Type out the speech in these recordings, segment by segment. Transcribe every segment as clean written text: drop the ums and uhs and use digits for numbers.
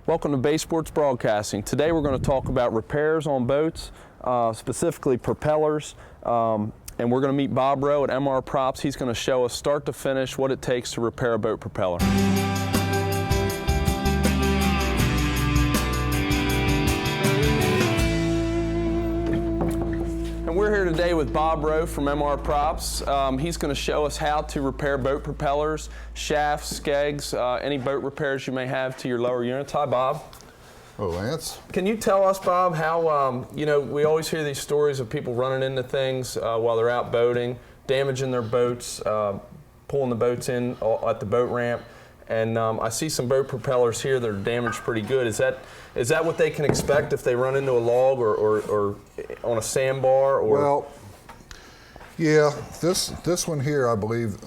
Welcome to Bay Sports Broadcasting. Today we're going to talk about repairs on boats, specifically propellers, and we're going to meet Bob Rowe at MR Props. He's going to show us start to finish what it takes to repair a boat propeller. And we're here today with Bob Rowe from MR Props. He's going to show us how to repair boat propellers, shafts, skegs, any boat repairs you may have to your lower units. Hi, Bob. Oh, Lance. Can you tell us, Bob, how, you know, we always hear these stories of people running into things while they're out boating, damaging their boats, pulling the boats in at the boat ramp. And I see some boat propellers here that are damaged pretty good. Is that what they can expect if they run into a log or on a sandbar? Or? Well, yeah, this one here, I believe,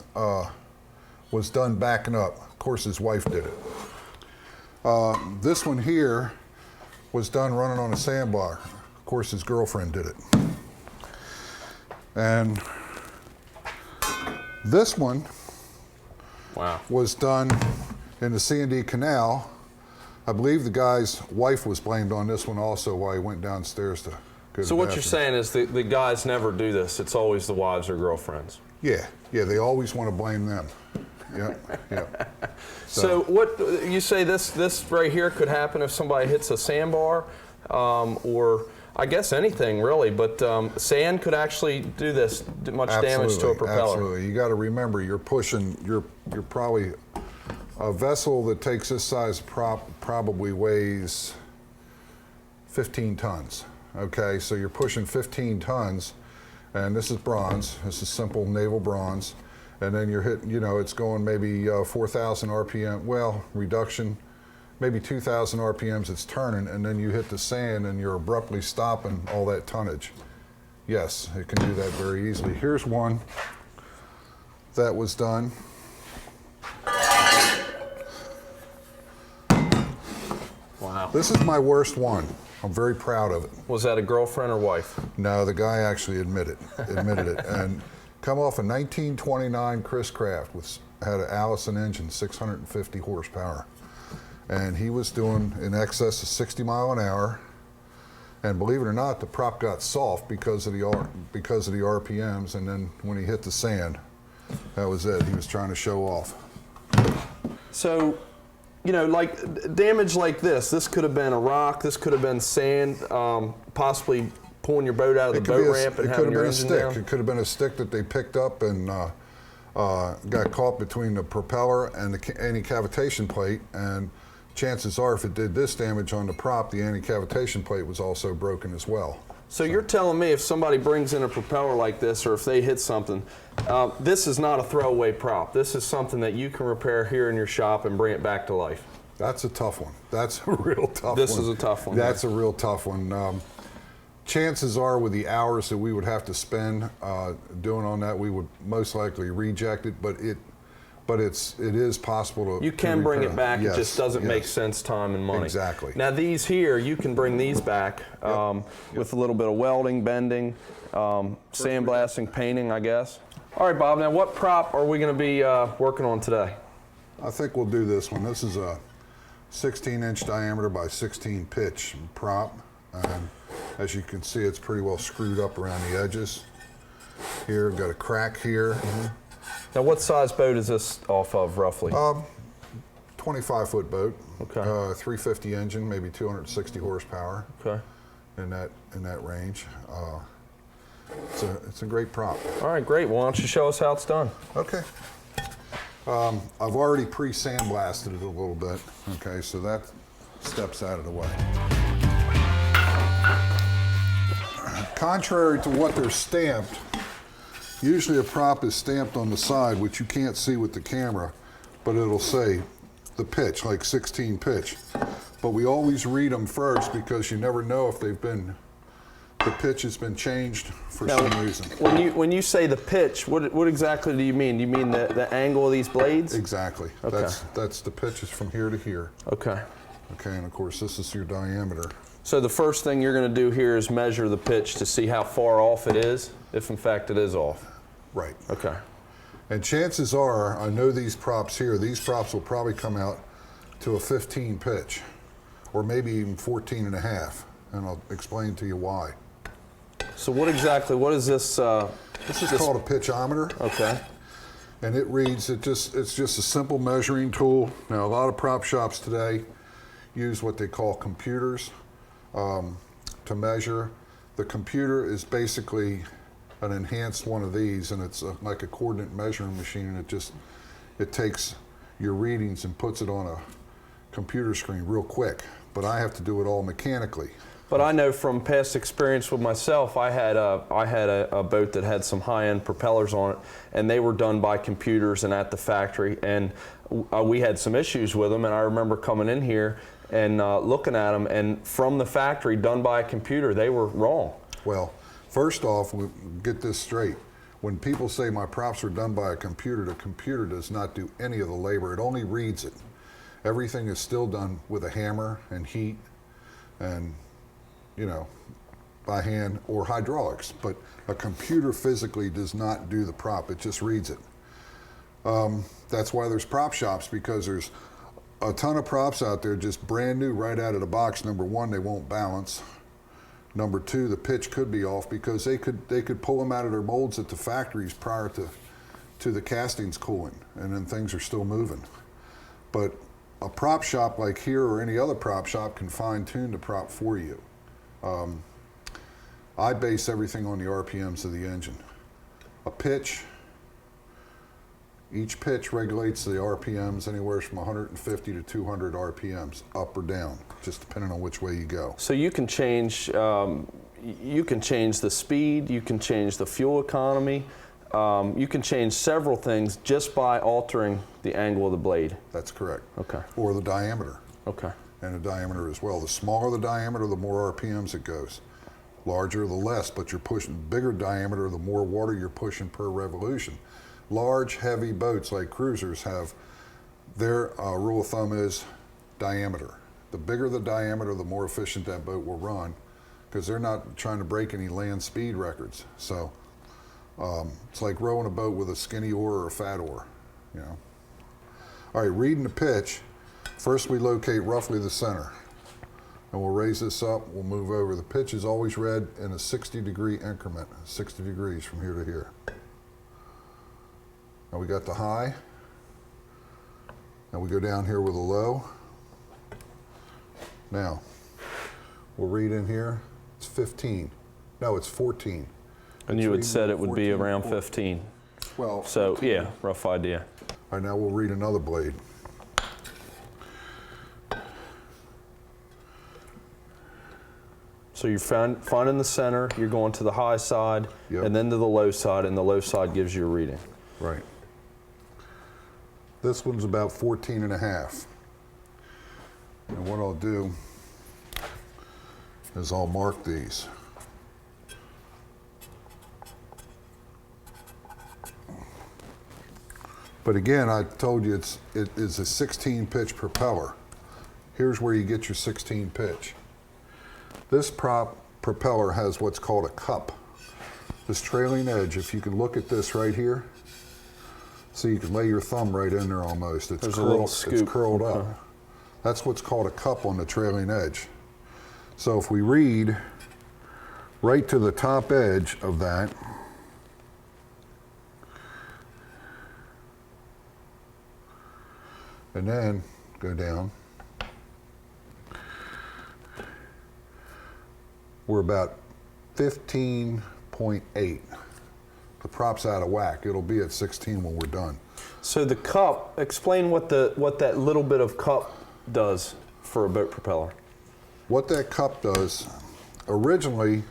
was done backing up. Of course, his wife did it. This one here was done running on a sandbar. Of course, his girlfriend did it. And this one was done in the C&D Canal. I believe the guy's wife was blamed on this one also while he went downstairs to go to the So what bathroom. you're saying is the guys never do this. It's always the wives or girlfriends. Yeah, they always want to blame them. Yeah. So what you say this right here could happen if somebody hits a sandbar, or I guess anything really, but sand could actually do much damage to a propeller. Absolutely. You got to remember, you're pushing. You're probably a vessel that takes this size prop probably weighs 15 tons. Okay, so you're pushing 15 tons, and this is bronze. This is simple naval bronze. And then you're hitting, you know, it's going maybe 4,000 RPM, well, reduction, maybe 2,000 RPMs it's turning, and then you hit the sand and you're abruptly stopping all that tonnage. Yes, it can do that very easily. Here's one that was done. Wow. This is my worst one. I'm very proud of it. Was that a girlfriend or wife? No, the guy actually admitted it. And come off a 1929 Chris Craft had an Allison engine, 650 horsepower. And he was doing in excess of 60 miles an hour. And believe it or not, the prop got soft because of the RPMs. And then when he hit the sand, that was it. He was trying to show off. So, you know, like damage like this could have been a rock, this could have been sand, possibly pulling your boat out of the boat ramp and having your engine down. It could have been a stick that they picked up and got caught between the propeller and the anti-cavitation plate. And chances are, if it did this damage on the prop, the anti-cavitation plate was also broken as well. So you're telling me if somebody brings in a propeller like this, or if they hit something, this is not a throwaway prop. This is something that you can repair here in your shop and bring it back to life. That's a tough one. That's a real tough one. This is a tough one. That's a real tough one. Chances are, with the hours that we would have to spend doing on that, we would most likely reject it. But it is possible to. You can bring it back. Yes, it just doesn't make sense, time and money. Exactly. Now these here, you can bring these back with a little bit of welding, bending, sandblasting, painting, I guess. All right, Bob. Now what prop are we going to be working on today? I think we'll do this one. This is a 16-inch diameter by 16 pitch prop. And as you can see, it's pretty well screwed up around the edges. Here, got a crack here. Now, what size boat is this off of, roughly? 25-foot boat. Okay. 350 engine, maybe 260 horsepower. Okay. In that range. It's a great prop. All right, great. Well, why don't you show us how it's done? Okay. I've already pre-sandblasted it a little bit. Okay, so that steps out of the way. Contrary to what they're stamped, usually a prop is stamped on the side, which you can't see with the camera, but it'll say the pitch, like 16 pitch. But we always read them first because you never know if the pitch has been changed for some reason. When you say the pitch, what exactly do you mean? Do you mean the angle of these blades? Exactly. Okay. That's the pitches from here to here. Okay. Okay, and of course this is your diameter. So the first thing you're going to do here is measure the pitch to see how far off it is, if in fact it is off. Right. Okay. And chances are, I know these props here, these props will probably come out to a 15 pitch. or maybe even 14 and a half, and I'll explain to you why. So what is this? This is called a pitchometer. Okay. And it reads, it's just a simple measuring tool. Now, a lot of prop shops today use what they call computers to measure. The computer is basically an enhanced one of these, and it's like a coordinate measuring machine, and it takes your readings and puts it on a computer screen real quick. But I have to do it all mechanically. But I know from past experience with myself, I had a boat that had some high-end propellers on it, and they were done by computers and at the factory, and we had some issues with them. And I remember coming in here and looking at them, and from the factory, done by a computer, they were wrong. Well, first off, we get this straight. When people say my props are done by a computer, the computer does not do any of the labor. It only reads it. Everything is still done with a hammer and heat and, you know, by hand or hydraulics, but a computer physically does not do the prop, it just reads it. That's why there's prop shops, because there's a ton of props out there just brand new right out of the box. Number one, they won't balance. Number two, the pitch could be off because they could pull them out of their molds at the factories prior to the castings cooling, and then things are still moving. But a prop shop like here or any other prop shop can fine tune the prop for you. I base everything on the RPMs of the engine. A pitch, each pitch regulates the RPMs anywhere from 150 to 200 RPMs, up or down, just depending on which way you go. So you can change the speed, you can change the fuel economy, you can change several things just by altering the angle of the blade. That's correct. Okay. Or the diameter. Okay. And the diameter as well. The smaller the diameter, the more RPMs it goes. Larger, the less, but you're pushing bigger diameter, the more water you're pushing per revolution. Large, heavy boats like cruisers have, their rule of thumb is diameter. The bigger the diameter, the more efficient that boat will run, because they're not trying to break any land speed records. So it's like rowing a boat with a skinny oar or a fat oar, you know. All right, reading the pitch. First, we locate roughly the center, and we'll raise this up, we'll move over. The pitch is always read in a 60-degree increment, 60 degrees from here to here. Now we got the high, and we go down here with a low. Now, we'll read in here, it's 15. No, it's 14. And you had said it would be around 15. Well, so 14. Yeah, rough idea. All right, now we'll read another blade. So you're finding the center, you're going to the high side, Yep. and then to the low side, and the low side gives you a reading. Right. This one's about 14 and a half. And what I'll do is I'll mark these. But again, I told you it is a 16 pitch propeller. Here's where you get your 16 pitch. This propeller has what's called a cup. This trailing edge, if you can look at this right here, so you can lay your thumb right in there almost. It's There's curled, a little scoop. it's curled up. That's what's called a cup on the trailing edge. So if we read right to the top edge of that, and then go down, we're about 15.8. The prop's out of whack. It'll be at 16 when we're done. So the cup, explain what that little bit of cup does for a boat propeller. What that cup does, originally,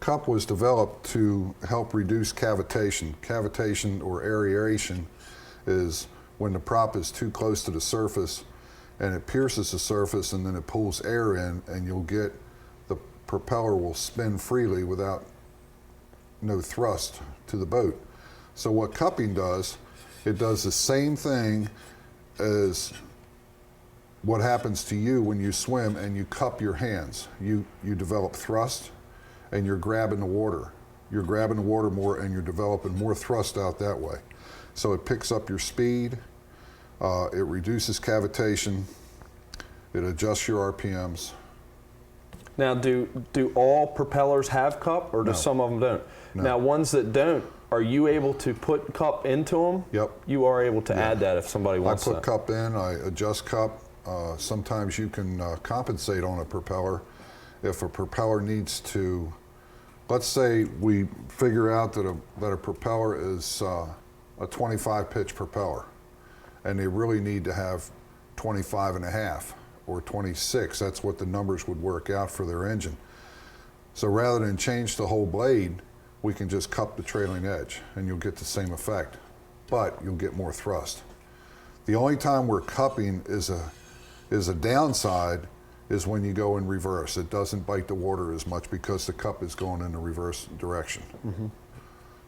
cup was developed to help reduce cavitation. Cavitation or aeration is when the prop is too close to the surface and it pierces the surface and then it pulls air in, and you'll get the propeller will spin freely without no thrust to the boat. So what cupping does, it does the same thing as what happens to you when you swim and you cup your hands. You develop thrust and you're grabbing the water. You're grabbing the water more and you're developing more thrust out that way. So it picks up your speed, it reduces cavitation, It adjusts your RPMs. Now, do all propellers have cup, or do No. some of them don't? No. Now, ones that don't, are you able to put cup into them? Yep. You are able to add that if somebody wants I that. put cup in, I adjust cup. Sometimes you can compensate on a propeller. If a propeller needs to, let's say we figure out that a propeller is a 25 pitch propeller, and they really need to have 25 and a half or 26. That's what the numbers would work out for their engine. So rather than change the whole blade, we can just cup the trailing edge and you'll get the same effect, but you'll get more thrust. The only time where cupping is a downside is when you go in reverse. It doesn't bite the water as much because the cup is going in the reverse direction. Mm-hmm.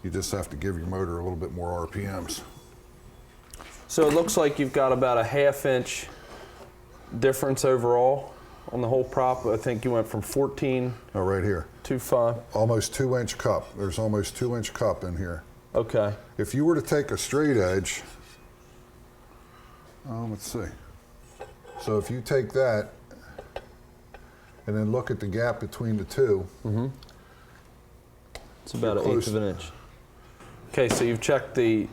You just have to give your motor a little bit more RPMs. So it looks like you've got about a 1/2 inch difference overall on the whole prop. I think you went from 14 Oh, right here. to 5. Almost 2-inch cup. There's almost 2-inch cup in here. Okay. If you were to take a straight edge, let's see. So if you take that and then look at the gap between the two. Mm-hmm. It's about 1/8 of an inch. Okay, so you've checked the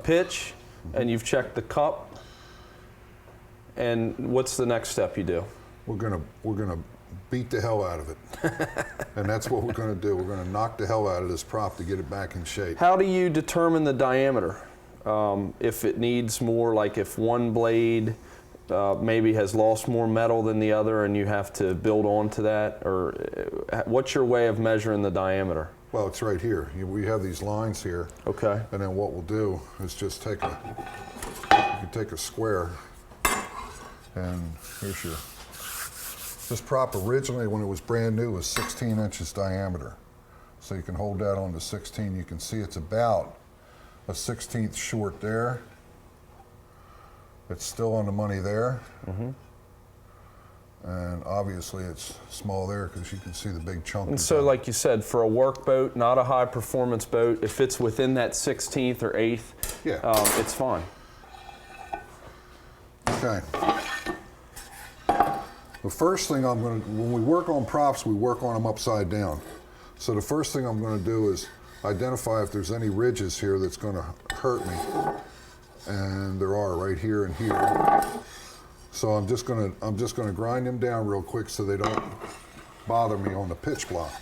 pitch, and you've checked the cup. And what's the next step you do? We're gonna beat the hell out of it. And that's what we're gonna do. We're gonna knock the hell out of this prop to get it back in shape. How do you determine the diameter? If it needs more, like if one blade maybe has lost more metal than the other and you have to build onto that, or what's your way of measuring the diameter? Well, it's right here. We have these lines here. Okay. And then what we'll do is just you can take a square, and here's your, this prop originally when it was brand new was 16 inches diameter. So you can hold that on to 16. You can see it's about a 1/16 short there. It's still on the money there. Mm-hmm. And obviously it's small there because you can see the big chunk. And so like you said, for a work boat, not a high performance boat, if it's within that 16th or 8th, yeah, it's fine. Okay. The first thing when we work on props, we work on them upside down. So the first thing I'm going to do is identify if there's any ridges here that's going to hurt me. And there are right here and here. So I'm just going to grind them down real quick so they don't bother me on the pitch block.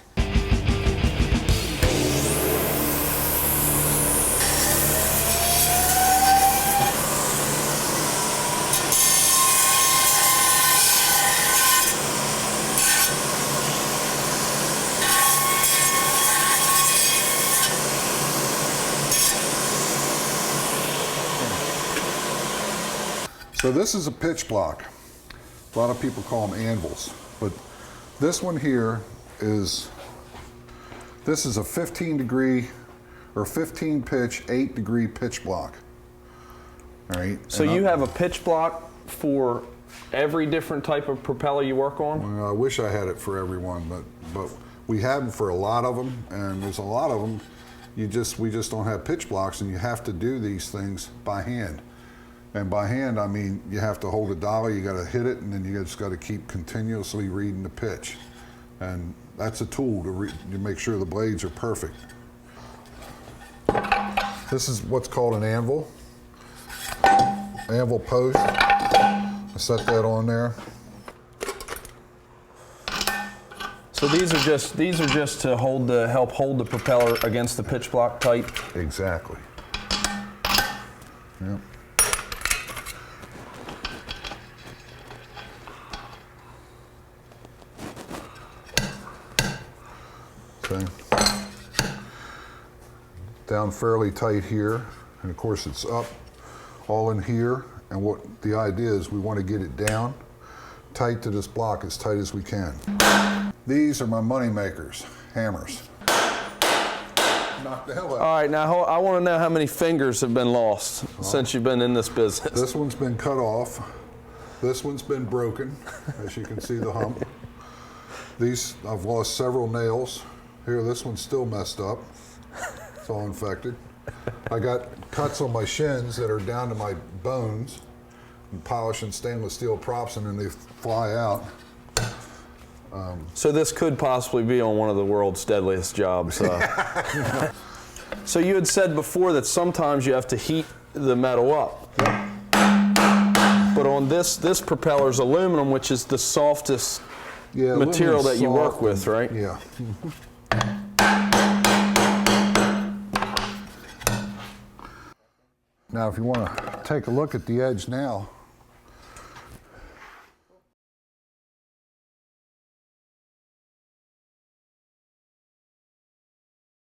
So this is a pitch block. A lot of people call them anvils, but this one here this is a 15 degree or 15 pitch, 8 degree pitch block. All right. So you have a pitch block for every different type of propeller you work on? Well, I wish I had it for everyone, but we have them for a lot of them, and there's a lot of them. We just don't have pitch blocks, and you have to do these things by hand. And by hand, I mean, you have to hold a dollar, you got to hit it, and then you just got to keep continuously reading the pitch. And that's a tool to make sure the blades are perfect. This is what's called an anvil. Anvil post. I set that on there. So these are just to help hold the propeller against the pitch block tight. Exactly. Yep. Okay. Down fairly tight here, and of course it's up all in here, and what the idea is we want to get it down tight to this block as tight as we can. These are my money makers, hammers. Knock the hell out. All right, now I want to know how many fingers have been lost since you've been in this business. This one's been cut off. This one's been broken, as you can see the hump. These, I've lost several nails. Here, this one's still messed up. It's all infected. I got cuts on my shins that are down to my bones. polishing stainless steel props and then they fly out. So this could possibly be on one of the world's deadliest jobs. So you had said before that sometimes you have to heat the metal up. But on this propeller's aluminum, which is the softest material that you work with, right? Yeah. Now, if you want to take a look at the edge now,